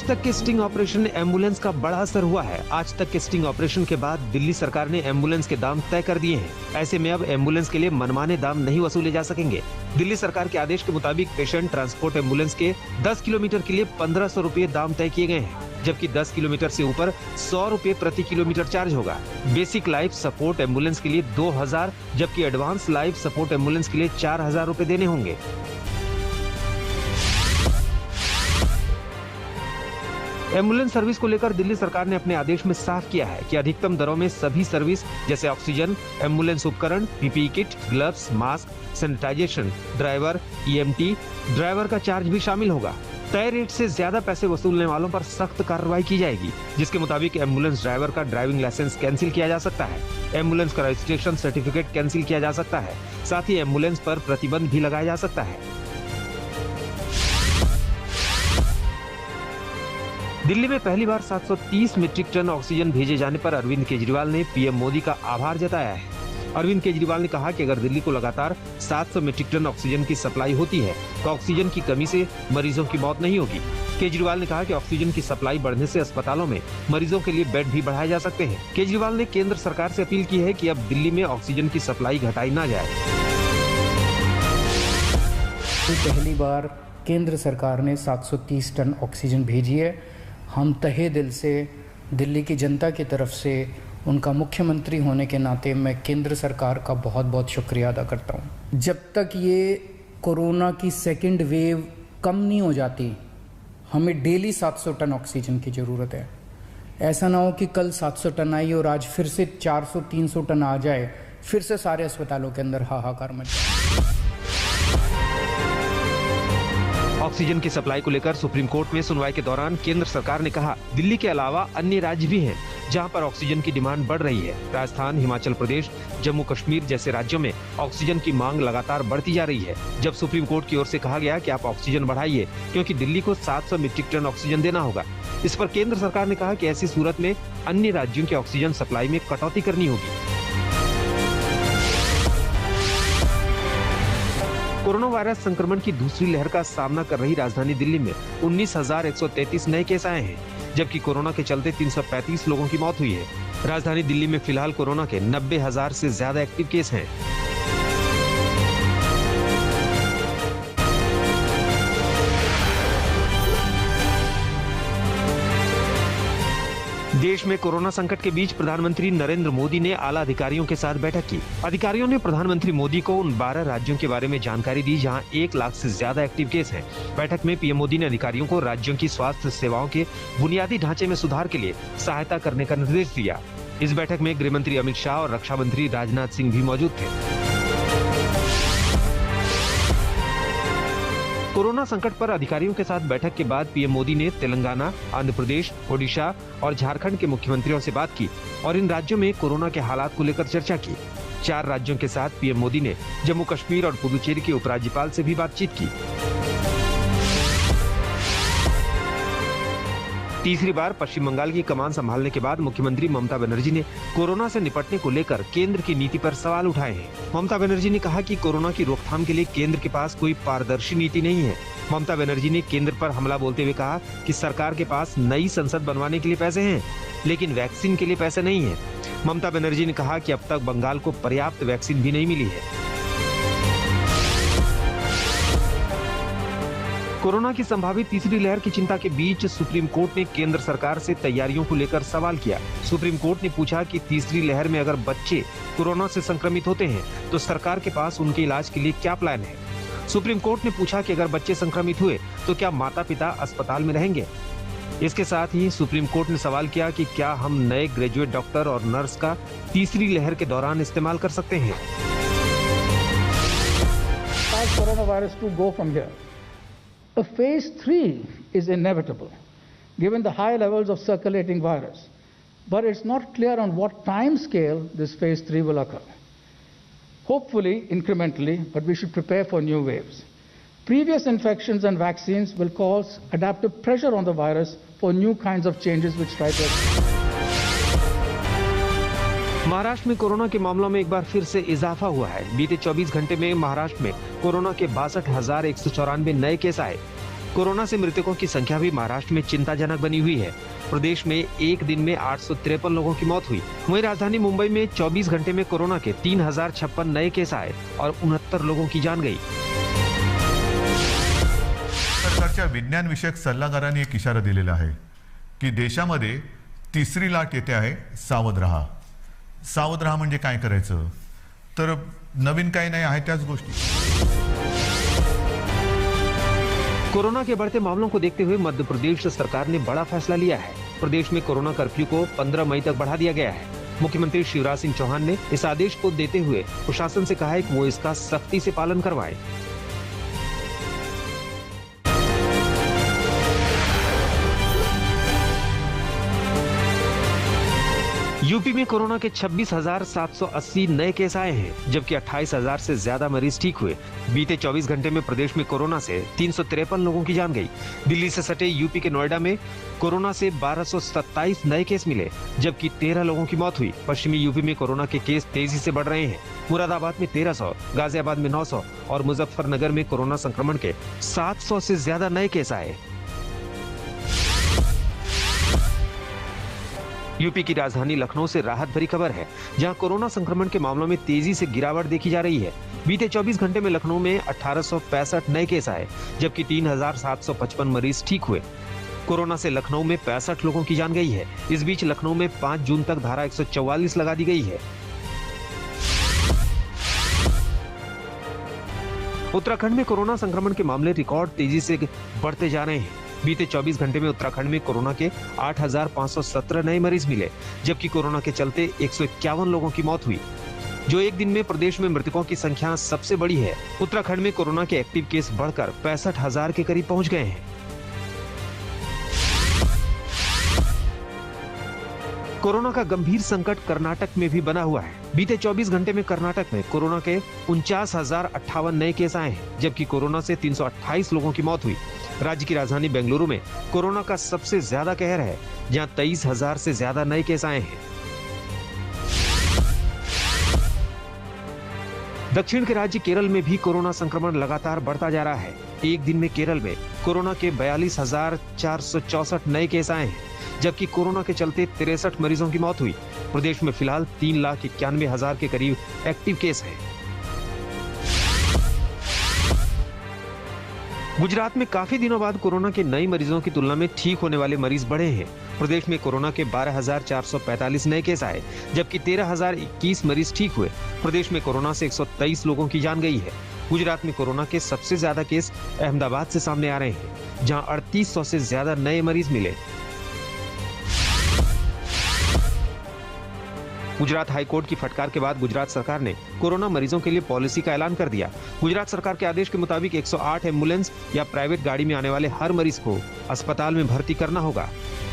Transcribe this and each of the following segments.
तक के sting operation ambulance का बड़ा असर हुआ है। आज तक के स्टिंग ऑपरेशन के बाद दिल्ली सरकार ने एम्बुलेंस के दाम तय कर दिए हैं। ऐसे में अब एम्बुलेंस के लिए मनमाने दाम नहीं वसूले जा सकेंगे। दिल्ली सरकार के आदेश के मुताबिक पेशेंट ट्रांसपोर्ट एम्बुलेंस के 10 किलोमीटर के लिए 1500 रुपए दाम तय किए गए हैं, जबकि 10 किलोमीटर से ऊपर 100 रुपए प्रति किलोमीटर चार्ज होगा। बेसिक लाइफ सपोर्ट एम्बुलेंस के लिए 2000, जबकि एडवांस लाइफ सपोर्ट एम्बुलेंस के लिए 4000 रुपए देने होंगे। एम्बुलेंस सर्विस को लेकर दिल्ली सरकार ने अपने आदेश में साफ किया है कि अधिकतम दरों में सभी सर्विस जैसे ऑक्सीजन, एम्बुलेंस उपकरण, PPE kit, gloves, mask, sanitisation, driver, EMT, driver का चार्ज भी शामिल होगा। तय रेट से ज्यादा पैसे वसूलने वालों पर सख्त कार्रवाई की जाएगी, जिसके मुताबिक एम्बुलेंस ड्राइवर का ड्राइविंग लाइसेंस कैंसिल किया जा सकता है, एम्बुलेंस का रजिस्ट्रेशन सर्टिफिकेट कैंसिल किया जा सकता है, साथ ही एम्बुलेंस पर प्रतिबंध भी लगाया जा सकता है। दिल्ली में पहली बार 730 मीट्रिक टन ऑक्सीजन भेजे जाने पर अरविंद केजरीवाल ने पीएम मोदी का आभार जताया है। अरविंद केजरीवाल ने कहा कि अगर दिल्ली को लगातार 700 मीट्रिक टन ऑक्सीजन की सप्लाई होती है तो ऑक्सीजन की कमी से मरीजों की मौत नहीं होगी। केजरीवाल ने कहा कि ऑक्सीजन की सप्लाई बढ़ने से अस्पतालों में मरीजों के लिए बेड भी बढ़ाए जा सकते हैं। केजरीवाल ने केंद्र सरकार से अपील की है कि अब दिल्ली में ऑक्सीजन की सप्लाई घटाई ना जाए। पहली बार केंद्र सरकार ने 730 टन ऑक्सीजन भेजी है। हम तहे दिल से दिल्ली की जनता की तरफ से उनका मुख्यमंत्री होने के नाते मैं केंद्र सरकार का बहुत बहुत शुक्रिया अदा करता हूँ। जब तक ये कोरोना की सेकंड वेव कम नहीं हो जाती, हमें डेली 700 टन ऑक्सीजन की ज़रूरत है। ऐसा ना हो कि कल 700 टन आई और आज फिर से 400-300 टन आ जाए, फिर से सारे अस्पतालों के अंदर हाहाकार मच जाए। ऑक्सीजन की सप्लाई को लेकर सुप्रीम कोर्ट में सुनवाई के दौरान केंद्र सरकार ने कहा, दिल्ली के अलावा अन्य राज्य भी हैं जहां पर ऑक्सीजन की डिमांड बढ़ रही है। राजस्थान, हिमाचल प्रदेश, जम्मू कश्मीर जैसे राज्यों में ऑक्सीजन की मांग लगातार बढ़ती जा रही है। जब सुप्रीम कोर्ट की ओर से कहा गया कि आप ऑक्सीजन बढ़ाइए क्योंकि दिल्ली को 700 मीट्रिक टन ऑक्सीजन देना होगा, इस पर केंद्र सरकार ने कहा कि ऐसी सूरत में अन्य राज्यों की ऑक्सीजन सप्लाई में कटौती करनी होगी। कोरोना वायरस संक्रमण की दूसरी लहर का सामना कर रही राजधानी दिल्ली में 19,133 नए केस आए हैं, जबकि कोरोना के चलते 335 लोगों की मौत हुई है। राजधानी दिल्ली में फिलहाल कोरोना के 90,000 से ज्यादा एक्टिव केस हैं। देश में कोरोना संकट के बीच प्रधानमंत्री नरेंद्र मोदी ने आला अधिकारियों के साथ बैठक की। अधिकारियों ने प्रधानमंत्री मोदी को उन 12 राज्यों के बारे में जानकारी दी जहां 1 लाख से ज्यादा एक्टिव केस हैं। बैठक में पीएम मोदी ने अधिकारियों को राज्यों की स्वास्थ्य सेवाओं के बुनियादी ढांचे में सुधार के लिए सहायता करने का निर्देश दिया। इस बैठक में गृह मंत्री अमित शाह और रक्षा मंत्री राजनाथ सिंह भी मौजूद थे। कोरोना संकट पर अधिकारियों के साथ बैठक के बाद पीएम मोदी ने तेलंगाना, आंध्र प्रदेश, ओडिशा और झारखंड के मुख्यमंत्रियों से बात की और इन राज्यों में कोरोना के हालात को लेकर चर्चा की। 4 राज्यों के साथ पीएम मोदी ने जम्मू कश्मीर और पुदुचेरी के उपराज्यपाल से भी बातचीत की। तीसरी बार पश्चिम बंगाल की कमान संभालने के बाद मुख्यमंत्री ममता बनर्जी ने कोरोना से निपटने को लेकर केंद्र की नीति पर सवाल उठाए हैं। ममता बनर्जी ने कहा कि कोरोना की रोकथाम के लिए केंद्र के पास कोई पारदर्शी नीति नहीं है। ममता बनर्जी ने केंद्र पर हमला बोलते हुए कहा कि सरकार के पास नई संसद बनवाने के लिए पैसे हैं, लेकिन वैक्सीन के लिए पैसे नहीं है। ममता बनर्जी ने कहा कि अब तक बंगाल को पर्याप्त वैक्सीन भी नहीं मिली है। कोरोना की संभावित तीसरी लहर की चिंता के बीच सुप्रीम कोर्ट ने केंद्र सरकार से तैयारियों को लेकर सवाल किया। सुप्रीम कोर्ट ने पूछा कि तीसरी लहर में अगर बच्चे कोरोना से संक्रमित होते हैं तो सरकार के पास उनके इलाज के लिए क्या प्लान है। सुप्रीम कोर्ट ने पूछा कि अगर बच्चे संक्रमित हुए तो क्या माता पिता अस्पताल में रहेंगे। इसके साथ ही सुप्रीम कोर्ट ने सवाल किया कि क्या हम नए ग्रेजुएट डॉक्टर और नर्स का तीसरी लहर के दौरान इस्तेमाल कर सकते हैं। A phase 3 is inevitable, given the high levels of circulating virus, but it's not clear on what time scale this phase 3 will occur. Hopefully, incrementally, but we should prepare for new waves. Previous infections and vaccines will cause adaptive pressure on the virus for new kinds of changes which try to... Maharashtra में corona के मामलों में एक बार फिर से इजाफा हुआ है। बीते 24 घंटे में महाराष्ट्र में कोरोना के 62,194 नए केस आए। कोरोना से मृतकों की संख्या भी महाराष्ट्र में चिंताजनक बनी हुई है। प्रदेश में एक दिन में 853 लोगों की मौत हुई। वहीं राजधानी मुंबई में 24 घंटे में कोरोना के 3056 नए केस आए और 69 लोगों की जान गई। सरकारच्या विज्ञान विषयक सल्लागारांनी एक इशारा दिलेला आहे की देशामध्ये तिसरी लाट येते आहे, सावध रहा। सावध रहा म्हणजे काय करायचं, तर नवीन काही नाही आहे त्याच गोष्टी। कोरोना के बढ़ते मामलों को देखते हुए मध्य प्रदेश सरकार ने बड़ा फैसला लिया है। प्रदेश में कोरोना कर्फ्यू को 15 मई तक बढ़ा दिया गया है। मुख्यमंत्री शिवराज सिंह चौहान ने इस आदेश को देते हुए प्रशासन से कहा है कि वो इसका सख्ती से पालन करवाए। यूपी में कोरोना के 26,780 नए केस आए हैं, जबकि 28,000 से ज्यादा मरीज ठीक हुए। बीते 24 घंटे में प्रदेश में कोरोना से 353 लोगों की जान गई। दिल्ली से सटे यूपी के नोएडा में कोरोना से 1227 नए केस मिले, जबकि 13 लोगों की मौत हुई। पश्चिमी यूपी में कोरोना के केस तेजी से बढ़ रहे हैं। मुरादाबाद में 1300, गाजियाबाद में 900 और मुजफ्फरनगर में कोरोना संक्रमण के 700 से ज्यादा नए केस आए। यूपी की राजधानी लखनऊ से राहत भरी खबर है, जहां कोरोना संक्रमण के मामलों में तेजी से गिरावट देखी जा रही है। बीते 24 घंटे में लखनऊ में 1865 नए केस आए, जबकि 3755 मरीज ठीक हुए। कोरोना से लखनऊ में 65 लोगों की जान गई है। इस बीच लखनऊ में 5 जून तक धारा 144 लगा दी गई है। उत्तराखंड में कोरोना संक्रमण के मामले रिकॉर्ड तेजी से बढ़ते जा रहे हैं। बीते 24 घंटे में उत्तराखंड में कोरोना के 8,517 नए मरीज मिले, जबकि कोरोना के चलते 151 लोगों की मौत हुई, जो एक दिन में प्रदेश में मृतकों की संख्या सबसे बड़ी है। उत्तराखंड में कोरोना के एक्टिव केस बढ़कर 65,000 के करीब पहुंच गए हैं। कोरोना का गंभीर संकट कर्नाटक में भी बना हुआ है। बीते 24 घंटे में कर्नाटक में कोरोना के 49,058 नए केस आए हैं, जबकि कोरोना से 328 लोगों की मौत हुई। राज्य की राजधानी बेंगलुरु में कोरोना का सबसे ज्यादा कहर है, जहां 23,000 से ज्यादा नए केस आए हैं। दक्षिण के राज्य केरल में भी कोरोना संक्रमण लगातार बढ़ता जा रहा है। एक दिन में केरल में कोरोना के 42,464 नए केस आए हैं, जबकि कोरोना के चलते 63 मरीजों की मौत हुई। प्रदेश में फिलहाल 3,91,000 के करीब एक्टिव केस हैं। गुजरात में काफी दिनों बाद कोरोना के नए मरीजों की तुलना में ठीक होने वाले मरीज बढ़े हैं। प्रदेश में कोरोना के 12,445 नए केस आए, जबकि 13,021 मरीज ठीक हुए। प्रदेश में कोरोना से 123 लोगों की जान गई है। गुजरात में कोरोना के सबसे ज्यादा केस अहमदाबाद से सामने आ रहे हैं, जहां 3,800 से ज्यादा नए मरीज मिले। गुजरात हाईकोर्ट की फटकार के बाद गुजरात सरकार ने कोरोना मरीजों के लिए पॉलिसी का ऐलान कर दिया। गुजरात सरकार के आदेश के मुताबिक 108 एम्बुलेंस या प्राइवेट गाड़ी में आने वाले हर मरीज को अस्पताल में भर्ती करना होगा।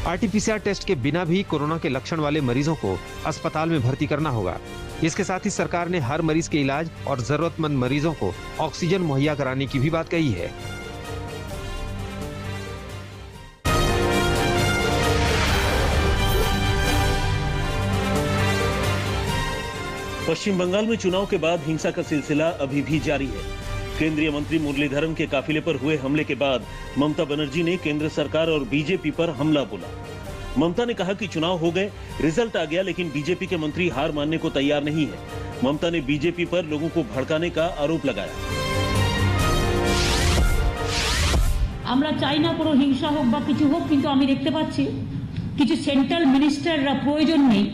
RT-PCR टेस्ट के बिना भी कोरोना के लक्षण वाले मरीजों को अस्पताल में भर्ती करना होगा। इसके साथ ही सरकार ने हर मरीज के इलाज और जरूरतमंद मरीजों को ऑक्सीजन मुहैया कराने की भी बात कही है। पश्चिम बंगाल में चुनाव के बाद हिंसा का सिलसिला अभी भी जारी है। केंद्रीय मंत्री मुरलीधरन के काफिले पर हुए हमले के बाद ममता बनर्जी ने केंद्र सरकार और बीजेपी पर हमला बोला। ममता ने कहा कि चुनाव हो गए, रिजल्ट आ गया, लेकिन बीजेपी के मंत्री हार मानने को तैयार नहीं है। ममता ने बीजेपी पर लोगों को भड़काने का आरोप लगाया। আমরা চাই না কোনো হিংসা হোক বা কিছু হোক, কিন্তু আমি দেখতে পাচ্ছি কিছু সেন্ট্রাল মিনিস্টাররা প্রয়োজন নেই,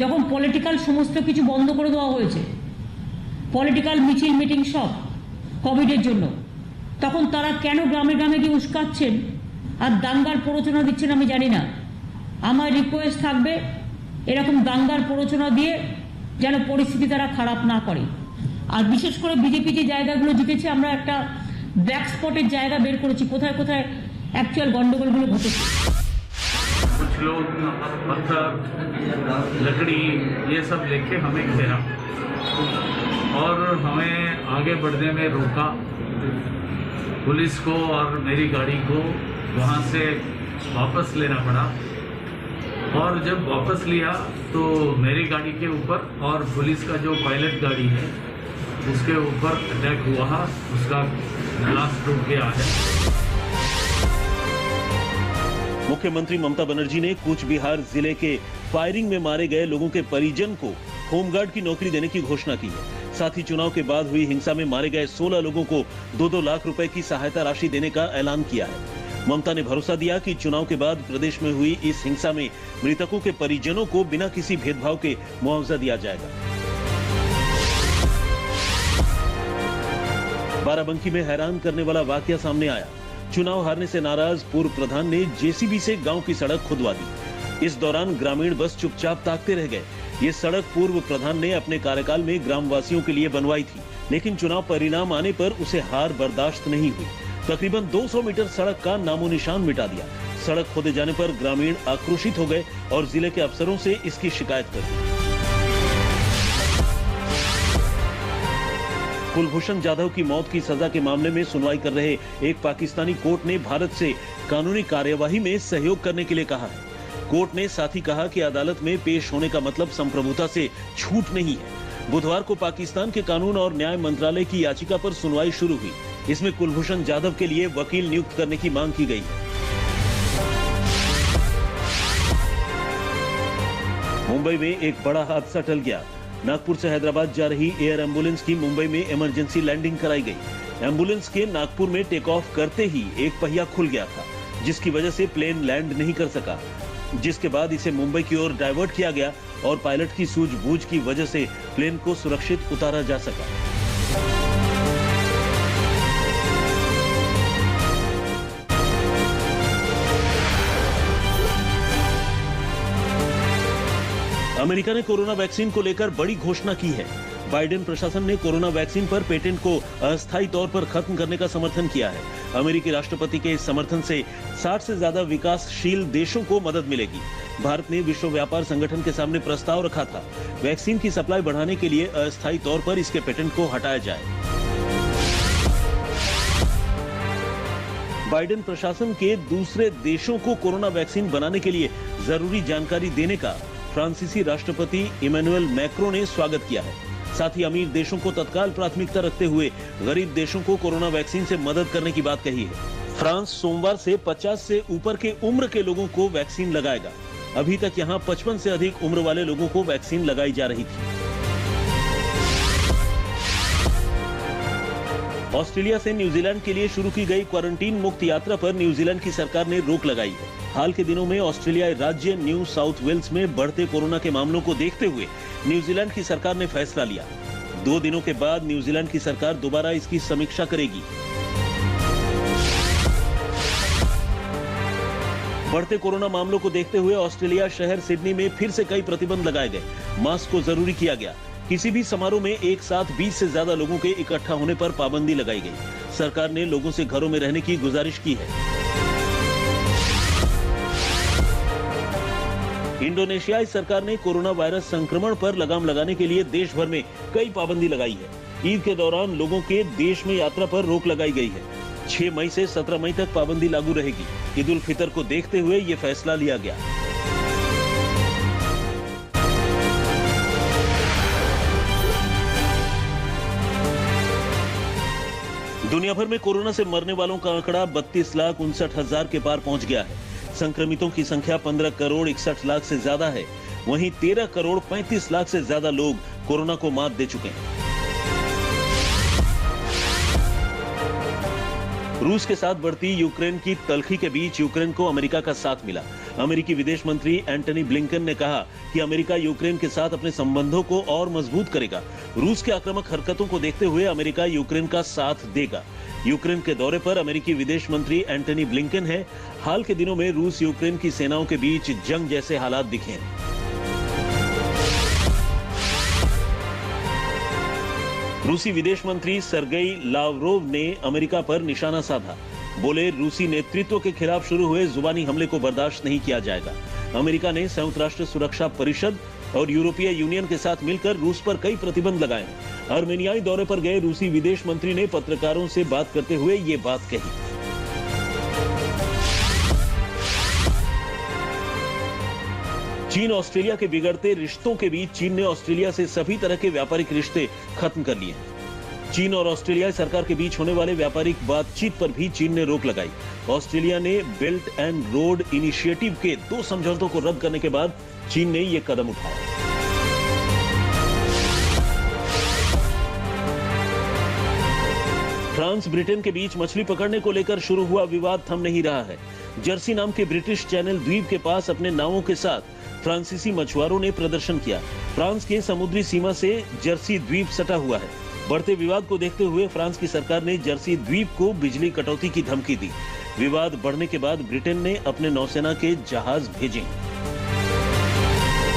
যখন পলিটিক্যাল সমস্ত কিছু বন্ধ করে দেওয়া হয়েছে, পলিটিক্যাল মিছিল মিটিং সব কোভিডের জন্য, তখন তারা কেন গ্রামে গ্রামে গিয়ে উস্কাচ্ছেন আর দাঙ্গার প্ররোচনা দিচ্ছেন আমি জানি না। আমার রিকোয়েস্ট থাকবে এরকম দাঙ্গার প্ররোচনা দিয়ে যেন পরিস্থিতি তারা খারাপ না করে। আর বিশেষ করে বিজেপি যে জায়গাগুলো জিতেছে, আমরা একটা ব্ল্যাক স্পটের জায়গা বের করেছি, কোথায় কোথায় অ্যাকচুয়াল গন্ডগোলগুলো ঘটেছে। कुछ लोग पत्थर, लकड़ी ये सब लेके हमें घेरा और हमें आगे बढ़ने में रोका। पुलिस को और मेरी गाड़ी को वहाँ से वापस लेना पड़ा, और जब वापस लिया तो मेरी गाड़ी के ऊपर और पुलिस का जो पायलट गाड़ी है उसके ऊपर अटैक हुआ, उसका ग्लास टूट गया है। मुख्यमंत्री ममता बनर्जी ने कूच बिहार जिले के फायरिंग में मारे गए लोगों के परिजन को होमगार्ड की नौकरी देने की घोषणा की है। साथ ही चुनाव के बाद हुई हिंसा में मारे गए 16 लोगों को 2-2 लाख रुपए की सहायता राशि देने का ऐलान किया है। ममता ने भरोसा दिया कि चुनाव के बाद प्रदेश में हुई इस हिंसा में मृतकों के परिजनों को बिना किसी भेदभाव के मुआवजा दिया जाएगा। बाराबंकी में हैरान करने वाला वाकया सामने आया। चुनाव हारने से नाराज पूर्व प्रधान ने जेसीबी से गांव की सड़क खुदवा दी। इस दौरान ग्रामीण बस चुपचाप ताकते रह गए। ये सड़क पूर्व प्रधान ने अपने कार्यकाल में ग्रामवासियों के लिए बनवाई थी, लेकिन चुनाव परिणाम आने पर उसे हार बर्दाश्त नहीं हुई। तकरीबन 200 मीटर सड़क का नामो निशान मिटा दिया। सड़क खोदे जाने पर ग्रामीण आक्रोशित हो गए और जिले के अफसरों से इसकी शिकायत कर दी। कुलभूषण जाधव की मौत की सजा के मामले में सुनवाई कर रहे एक पाकिस्तानी कोर्ट ने भारत से कानूनी कार्यवाही में सहयोग करने के लिए कहा है। कोर्ट ने साथ ही कहा कि अदालत में पेश होने का मतलब संप्रभुता से छूट नहीं है। बुधवार को पाकिस्तान के कानून और न्याय मंत्रालय की याचिका पर सुनवाई शुरू हुई। इसमें कुलभूषण जाधव के लिए वकील नियुक्त करने की मांग की गई है। मुंबई में एक बड़ा हादसा टल गया। नागपुर से हैदराबाद जा रही एयर एम्बुलेंस की मुंबई में इमरजेंसी लैंडिंग कराई गई। एम्बुलेंस के नागपुर में टेक ऑफ करते ही एक पहिया खुल गया था, जिसकी वजह से प्लेन लैंड नहीं कर सका, जिसके बाद इसे मुंबई की ओर डाइवर्ट किया गया और पायलट की सूझबूझ की वजह से प्लेन को सुरक्षित उतारा जा सका। अमेरिका ने कोरोना वैक्सीन को लेकर बड़ी घोषणा की है। बाइडेन प्रशासन ने कोरोना वैक्सीन पर पेटेंट को अस्थायी तौर पर खत्म करने का समर्थन किया है। अमेरिकी राष्ट्रपति के इस समर्थन से 60 से ज्यादा विकासशील देशों को मदद मिलेगी। भारत ने विश्व व्यापार संगठन के सामने प्रस्ताव रखा था, वैक्सीन की सप्लाई बढ़ाने के लिए अस्थायी तौर पर इसके पेटेंट को हटाया जाए। बाइडेन प्रशासन के दूसरे देशों को कोरोना वैक्सीन बनाने के लिए जरूरी जानकारी देने का फ्रांसीसी राष्ट्रपति इमैनुअल मैक्रों ने स्वागत किया है। साथ ही अमीर देशों को तत्काल प्राथमिकता रखते हुए गरीब देशों को कोरोना वैक्सीन से मदद करने की बात कही है। फ्रांस सोमवार से 50 से ऊपर के उम्र के लोगों को वैक्सीन लगाएगा। अभी तक यहां 55 से अधिक उम्र वाले लोगों को वैक्सीन लगाई जा रही थी। ऑस्ट्रेलिया से न्यूजीलैंड के लिए शुरू की गई क्वारंटीन मुक्त यात्रा पर न्यूजीलैंड की सरकार ने रोक लगाई है। हाल के दिनों में ऑस्ट्रेलियाई राज्य न्यू साउथ वेल्स में बढ़ते कोरोना के मामलों को देखते हुए न्यूजीलैंड की सरकार ने फैसला लिया। 2 दिनों के बाद न्यूजीलैंड की सरकार दोबारा इसकी समीक्षा करेगी। बढ़ते कोरोना मामलों को देखते हुए ऑस्ट्रेलिया शहर सिडनी में फिर से कई प्रतिबंध लगाए गए। मास्क को जरूरी किया गया। किसी भी समारोह में एक साथ 20 से ज्यादा लोगों के इकट्ठा होने पर पाबंदी लगाई गई। सरकार ने लोगों से घरों में रहने की गुजारिश की है। इंडोनेशियाई सरकार ने कोरोना वायरस संक्रमण पर लगाम लगाने के लिए देश भर में कई पाबंदी लगाई है। ईद के दौरान लोगों के देश में यात्रा पर रोक लगाई गई है। 6 मई से 17 मई तक पाबंदी लागू रहेगी। ईद उल फितर को देखते हुए ये फैसला लिया गया। दुनिया भर में कोरोना से मरने वालों का आंकड़ा 32,59,000 के पार पहुंच गया है। संक्रमितों की संख्या 15 करोड़ 61 लाख से ज्यादा है। वहीं 13 करोड़ 35 लाख से ज्यादा लोग कोरोना को मात दे चुके हैं। रूस के साथ बढ़ती यूक्रेन की तल्खी के बीच यूक्रेन को अमेरिका का साथ मिला। अमेरिकी विदेश मंत्री एंटनी ब्लिंकन ने कहा कि अमेरिका यूक्रेन के साथ अपने संबंधों को और मजबूत करेगा। रूस के आक्रामक हरकतों को देखते हुए अमेरिका यूक्रेन का साथ देगा। यूक्रेन के दौरे पर अमेरिकी विदेश मंत्री एंटनी ब्लिंकन है। हाल के दिनों में रूस यूक्रेन की सेनाओं के बीच जंग जैसे हालात दिखे। रूसी विदेश मंत्री सर्गेई लावरोव ने अमेरिका पर निशाना साधा। बोले, रूसी नेतृत्व के खिलाफ शुरू हुए जुबानी हमले को बर्दाश्त नहीं किया जाएगा। अमेरिका ने संयुक्त राष्ट्र सुरक्षा परिषद और यूरोपीय यूनियन के साथ मिलकर रूस पर कई प्रतिबंध लगाए हैं। आर्मेनियाई दौरे पर गए रूसी विदेश मंत्री ने पत्रकारों से बात करते हुए ये बात कही। चीन ऑस्ट्रेलिया के बिगड़ते रिश्तों के बीच चीन ने ऑस्ट्रेलिया से सभी तरह के व्यापारिक रिश्ते खत्म कर लिए हैं। चीन और ऑस्ट्रेलिया सरकार के बीच होने वाले व्यापारिक बातचीत पर भी चीन ने रोक लगाई। ऑस्ट्रेलिया ने बेल्ट एंड रोड इनिशिएटिव के 2 समझौतों को रद्द करने के बाद चीन ने यह कदम उठाया। फ्रांस ब्रिटेन के बीच मछली पकड़ने को लेकर शुरू हुआ विवाद थम नहीं रहा है। जर्सी नाम के ब्रिटिश चैनल द्वीप के पास अपने नावों के साथ फ्रांसीसी मछुआरों ने प्रदर्शन किया। फ्रांस के समुद्री सीमा से जर्सी द्वीप सटा हुआ है। बढ़ते विवाद को देखते हुए फ्रांस की सरकार ने जर्सी द्वीप को बिजली कटौती की धमकी दी। विवाद बढ़ने के बाद ब्रिटेन ने अपने नौसेना के जहाज भेजे।